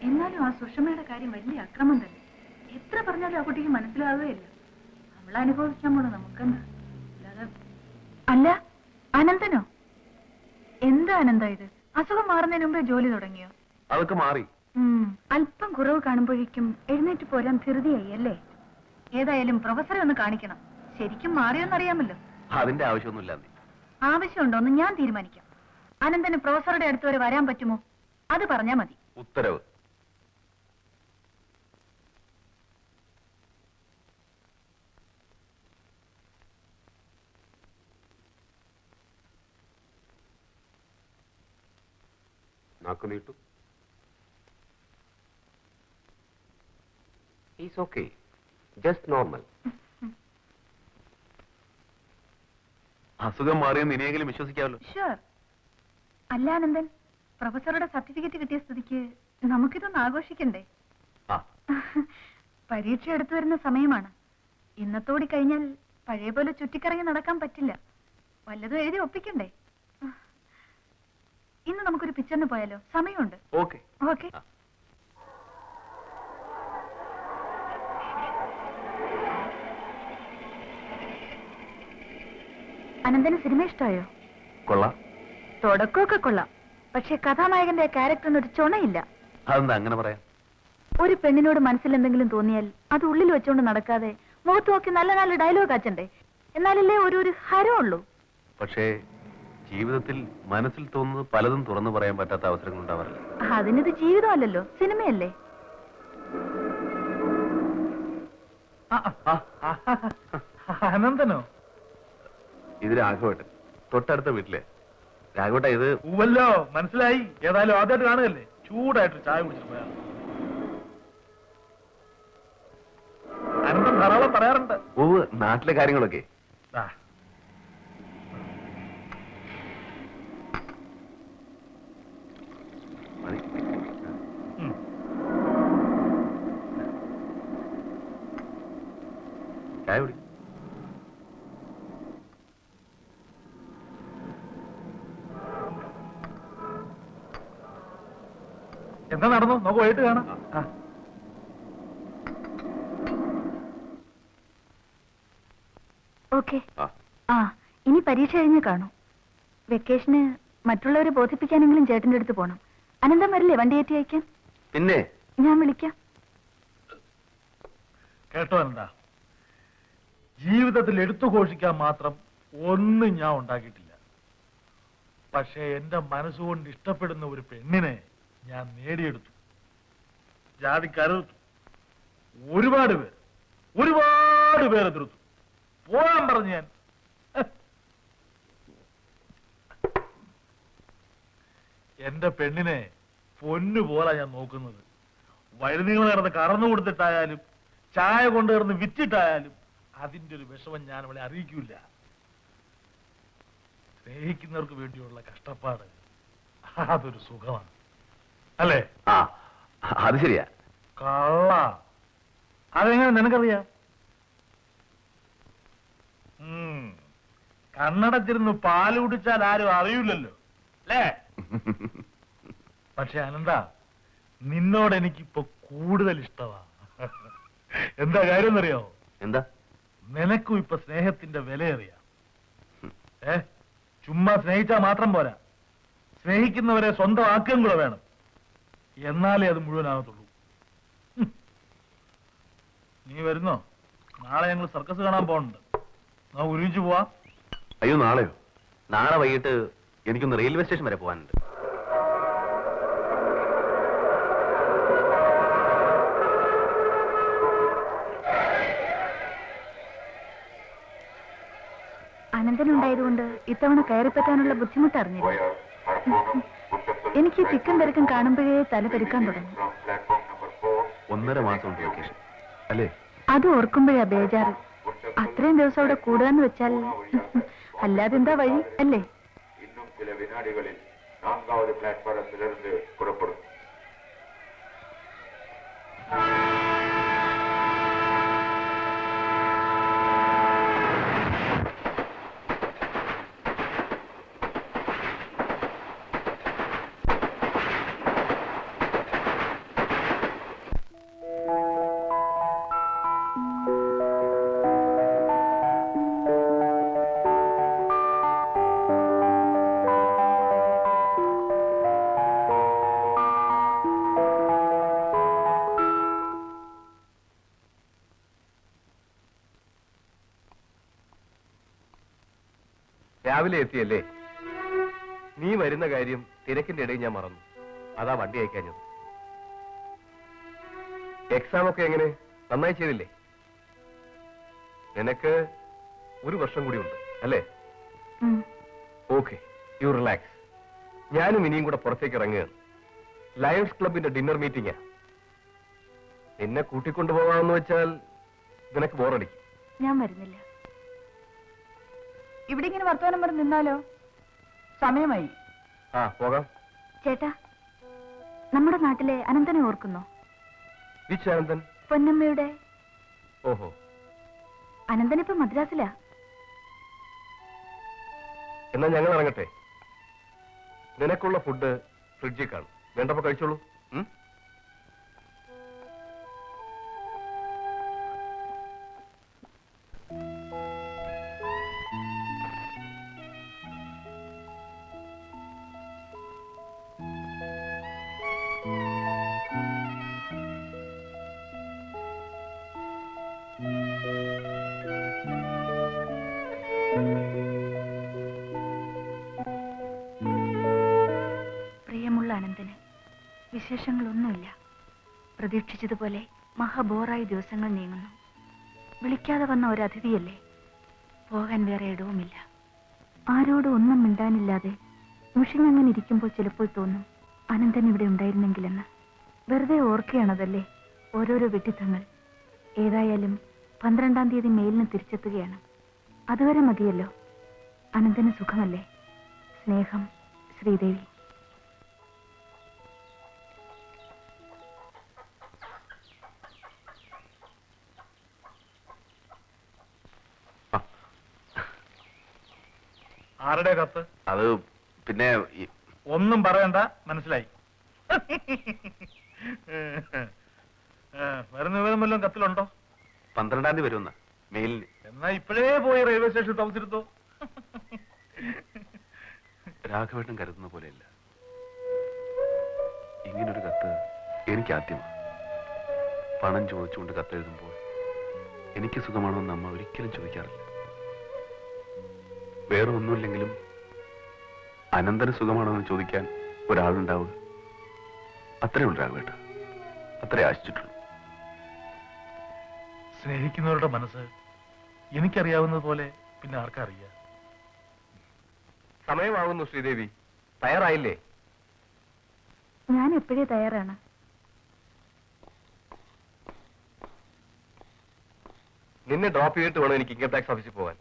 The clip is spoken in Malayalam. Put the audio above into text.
എന്നാലും ആ സുഷമയുടെ കാര്യം വലിയ അക്രമം തന്നെ. എത്ര പറഞ്ഞാലും ആ കുട്ടിക്ക് മനസ്സിലാവുകയില്ല. അവളെ അനുഭവിക്കാൻ പോണു നമുക്കെന്താ. അല്ല, അനന്തനോ? എന്താ അനന്ത ഇത്? അസുഖം മാറുന്നതിന് മുമ്പേ ജോലി തുടങ്ങിയോ? അതൊക്കെ മാറി. അല്പം കുറവ് കാണുമ്പോഴേക്കും എഴുന്നേറ്റ് പോരാൻ ധൃതിയായി അല്ലേ? ഏതായാലും പ്രൊഫസറെ ഒന്ന് കാണിക്കണം. ശരിക്കും മാറിയോന്നറിയാമല്ലോ. അതിന്റെ ആവശ്യമൊന്നുമില്ല. ആവശ്യമുണ്ടോന്ന് ഞാൻ തീരുമാനിക്കാം. അനന്തന് പ്രൊഫസറുടെ അടുത്ത് വരെ വരാൻ പറ്റുമോ? അത് പറഞ്ഞാ മതി. ഉത്തരവ്. നാക്കു നീട്ടു. Is okay, just normal. അസുഖം മാറിയെന്ന് ഇനിയെങ്കിലും വിശ്വസിക്കാമല്ലോ. ഷുവർ. അല്ല അനന്തൻ, പ്രൊഫസറുടെ സർട്ടിഫിക്കറ്റ് കിട്ടിയ സ്ഥിതിക്ക് നമുക്കിതൊന്ന് ആഘോഷിക്കണ്ടേ? പരീക്ഷ എടുത്തു വരുന്ന സമയമാണ്. ഇന്നത്തോടി കഴിഞ്ഞാൽ പഴയ പോലെ ചുറ്റിക്കറങ്ങി നടക്കാൻ പറ്റില്ല. വല്ലതും എഴുതി ഒപ്പിക്കണ്ടേ? ഇന്ന് നമുക്കൊരു പിക്ചറിന് പോയാലോ? സമയമുണ്ട്. Okay okay. അനന്തന് സിനിമ ഇഷ്ടമായോ? കൊള്ളാം. തുടക്കമൊക്കെ കൊള്ളാം. പക്ഷെ കഥാനായകന്റെ ക്യാരക്ടറിന് ഒരു ചുണയില്ല. അതെന്താ അങ്ങനെ പറയാം? ഒരു പെണ്ണിനോട് മനസ്സിൽ എന്തെങ്കിലും തോന്നിയാൽ അത് ഉള്ളിൽ വെച്ചോണ്ട് നടക്കാതെ മുഖത്ത് നോക്കി നല്ല നല്ല ഡയലോഗ് ആച്ചണ്ടേ? എന്നാലല്ലേ ഒരു ഹരമുള്ളൂ. പക്ഷേ ജീവിതത്തിൽ മനസ്സിൽ തോന്നുന്നത് പലതും തുറന്നു പറയാൻ പറ്റാത്ത അവസരങ്ങൾ ഉണ്ടാവാറില്ല. അതിനിത് ജീവിതമല്ലല്ലോ, സിനിമയല്ലേ? അനന്തനോ? ഇത് രാഘവട്ടൻ, തൊട്ടടുത്ത വീട്ടിലെ രാഘവട്ട. ഇത് ഉവല്ലോ, മനസ്സിലായി. ഏതായാലും ആദ്യമായിട്ട് കാണുകയല്ലേ, ചൂടായിട്ട് ചായ കുടിച്ചിട്ട് പോയാ. അനന്തൻ ധാരാളം പറയാറുണ്ട്. നാട്ടിലെ കാര്യങ്ങളൊക്കെ. ചായ കുടി. എന്താ നടന്നു? നമുക്ക് പോയിട്ട് കാണാം. ഓക്കെ. ഇനി പരീക്ഷ കഴിഞ്ഞ് കാണും. വെക്കേഷന് മറ്റുള്ളവരെ ബോധിപ്പിക്കാനെങ്കിലും ചേട്ടന്റെ അടുത്ത് പോണം. അനന്തം വരില്ലേ വണ്ടി കയറ്റി അയക്കാൻ? പിന്നെ ഞാൻ വിളിക്കാം. കേട്ടോ എന്താ, ജീവിതത്തിൽ എടുത്തു ഘോഷിക്കാൻ മാത്രം ഒന്നും ഞാൻ ഉണ്ടാക്കിയിട്ടില്ല. പക്ഷേ എന്റെ മനസ്സുകൊണ്ട് ഇഷ്ടപ്പെടുന്ന ഒരു പെണ്ണിനെ ഞാൻ നേടിയെടുത്തു. ജാതിക്കറുത്തു. ഒരുപാട് പേർ എതിർത്തു. പോകാൻ പറഞ്ഞു ഞാൻ. എന്റെ പെണ്ണിനെ പൊന്നുപോലെ ഞാൻ നോക്കുന്നത്. വഴുതികൾ കിടന്ന് കറന്നു കൊടുത്തിട്ടായാലും ചായ കൊണ്ട് കിടന്ന് വിറ്റിട്ടായാലും അതിന്റെ ഒരു വിഷമം ഞാൻ അവളെ അറിയിക്കൂല. സ്നേഹിക്കുന്നവർക്ക് വേണ്ടിയുള്ള കഷ്ടപ്പാട് അതൊരു സുഖമാണ്, അല്ലേ? അത് ശരിയാ. കള്ള. അതെങ്ങനെ നിനക്കറിയാം? കണ്ണടച്ചിരുന്ന് പാല് കുടിച്ചാൽ ആരും അറിയില്ലല്ലോ, അല്ലേ? പക്ഷെ അനന്ത, നിന്നോട് എനിക്കിപ്പോ കൂടുതൽ ഇഷ്ടമാ. എന്താ കാര്യം എന്നറിയാമോ? എന്താ? നിനക്കും ഇപ്പൊ സ്നേഹത്തിന്റെ വില അറിയാം. ചുമ്മാ സ്നേഹിച്ചാൽ മാത്രം പോരാ, സ്നേഹിക്കുന്നവരെ സ്വന്തം ആക്കുകയും കൂടെ വേണം. എന്നാലേ അത് മുഴുവനാകത്തുള്ളൂ. നീ വരുന്നോ? നാളെ ഞങ്ങൾ സർക്കസ് കാണാൻ പോകുന്നുണ്ട്. നമുക്ക് ഒരുമിച്ച് പോവാ. അയ്യോ, നാളെയോ? നാളെ വൈകിട്ട് എനിക്കൊന്ന് റെയിൽവേ സ്റ്റേഷൻ വരെ പോകാനുണ്ട്. അനന്തനുണ്ടായതുകൊണ്ട് ഇത്തവണ കയറിപ്പറ്റാനുള്ള ബുദ്ധിമുട്ട് അറിഞ്ഞില്ല. എനിക്ക് തിക്കും തിരക്കും കാണുമ്പോഴേ തല പെരുക്കാൻ തുടങ്ങി. 1.5 മാസം വെക്കേഷൻ അല്ലേ? അത് ഓർക്കുമ്പോഴാ ബേജാറ്. അത്രയും ദിവസം അവിടെ കൂടുകയെന്ന് വെച്ചാൽ അല്ലാതെന്താ വഴി, അല്ലേ? இன்னும் சில வினாடிகளில் 4வது பிளாட்பாரத்திலிருந்து புறப்படும். രാവിലെ എത്തിയല്ലേ? നീ വരുന്ന കാര്യം തിരക്കിന്റെ ഇടയിൽ ഞാൻ മറന്നു. അതാ വണ്ടി അയക്കാഞ്ഞത്. എക്സാം ഒക്കെ എങ്ങനെ? നന്നായി ചെയ്തില്ലേ? നിനക്ക് 1 വർഷം കൂടി ഉണ്ട് അല്ലേ? Okay, U relax. ഞാനും ഇനിയും കൂടെ പുറത്തേക്ക് ഇറങ്ങുകയാണ്. ലയൺസ് ക്ലബിന്റെ ഡിന്നർ മീറ്റിംഗാ. നിന്നെ കൂട്ടിക്കൊണ്ടുപോകാമെന്ന് വെച്ചാൽ നിനക്ക് ബോറടിക്കും. ഞാൻ വരുന്നില്ല. ഇവിടെ ഇങ്ങനെ വർത്തമാനം പറഞ്ഞ് നിന്നാലോ? സമയമായി. ആ, പോകാം. ചേട്ടാ, നമ്മുടെ നാട്ടിലെ അനന്തനെ ഓർക്കുന്നോ? വിച്ച് അനന്തൻ? പൊന്നമ്മയുടെ. ഓഹോ. അനന്തൻ ഇപ്പൊ മദ്രാസിലാ. എന്നാ ഞങ്ങൾ ഇറങ്ങട്ടെ. നിനക്കുള്ള ഫുഡ് ഫ്രിഡ്ജിൽ കാണും. വേണ്ടപ്പോ കഴിച്ചോളൂ. പ്രിയമുള്ള അനന്തന് വിശേഷങ്ങളൊന്നുമില്ല. പ്രതീക്ഷിച്ചതുപോലെ മഹാബോറായി ദിവസങ്ങൾ നീങ്ങുന്നു. വിളിക്കാതെ വന്ന ഒരു അതിഥിയല്ലേ. പോകാൻ വേറെ ഇടവുമില്ല. ആരോടും ഒന്നും മിണ്ടാനില്ലാതെ മുഷിഞ്ഞങ്ങനെ ഇരിക്കുമ്പോൾ ചിലപ്പോൾ തോന്നും അനന്തൻ ഇവിടെ ഉണ്ടായിരുന്നെങ്കിലെന്ന്. വെറുതെ ഓർക്കുകയാണതല്ലേ ഓരോരോ വെട്ടിത്തങ്ങൾ. ഏതായാലും 12-ാം തീയതി മെയിലിന് തിരിച്ചെത്തുകയാണ്. അതുവരെ മതിയല്ലോ. അനന്തന് സുഖമല്ലേ? സ്നേഹം, ശ്രീദേവി. ആരുടെ കത്ത്? അത് പിന്നെ ഒന്നും പറയണ്ട, മനസ്സിലായി. വരുന്ന വിവരം വല്ലതും കത്തിലുണ്ടോ? 12-ാം തീയതി വരുമെന്ന മെയിലിന്. എന്നാ ഇപ്പോഴേ പോയി റെയിൽവേ സ്റ്റേഷനിൽ താമസിച്ചിരുത്തോ. രാഘവേട്ടൻ കരുതുന്ന പോലെയല്ല. ഇങ്ങനൊരു കത്ത് എനിക്ക് ആദ്യമാണ്. പണം ചോദിച്ചുകൊണ്ട് കത്തെഴുതുമ്പോൾ എനിക്ക് സുഖമാണോ എന്ന് അമ്മ ഒരിക്കലും ചോദിക്കാറില്ല. വേറെ ഒന്നുമില്ലെങ്കിലും അനന്തന് സുഖമാണോ എന്ന് ചോദിക്കാൻ ഒരാളുണ്ടാവുക. അത്രേ ഉള്ളൂ രാഘവേട്ട. അത്രേ ആശിച്ചിട്ടുള്ളൂ. സ്നേഹിക്കുന്നവരുടെ മനസ്സ് എനിക്കറിയാവുന്നത് പോലെ പിന്നെ ആർക്കറിയാം? സമയമാകുന്നു ശ്രീദേവി. തയ്യാറായില്ലേ? ഞാൻ എപ്പോഴേ തയ്യാറാണ്. നിന്നെ ഡ്രോപ്പ് ചെയ്തിട്ട് വേണം എനിക്ക് ഇൻകം ടാക്സ് ഓഫീസിൽ പോകാൻ.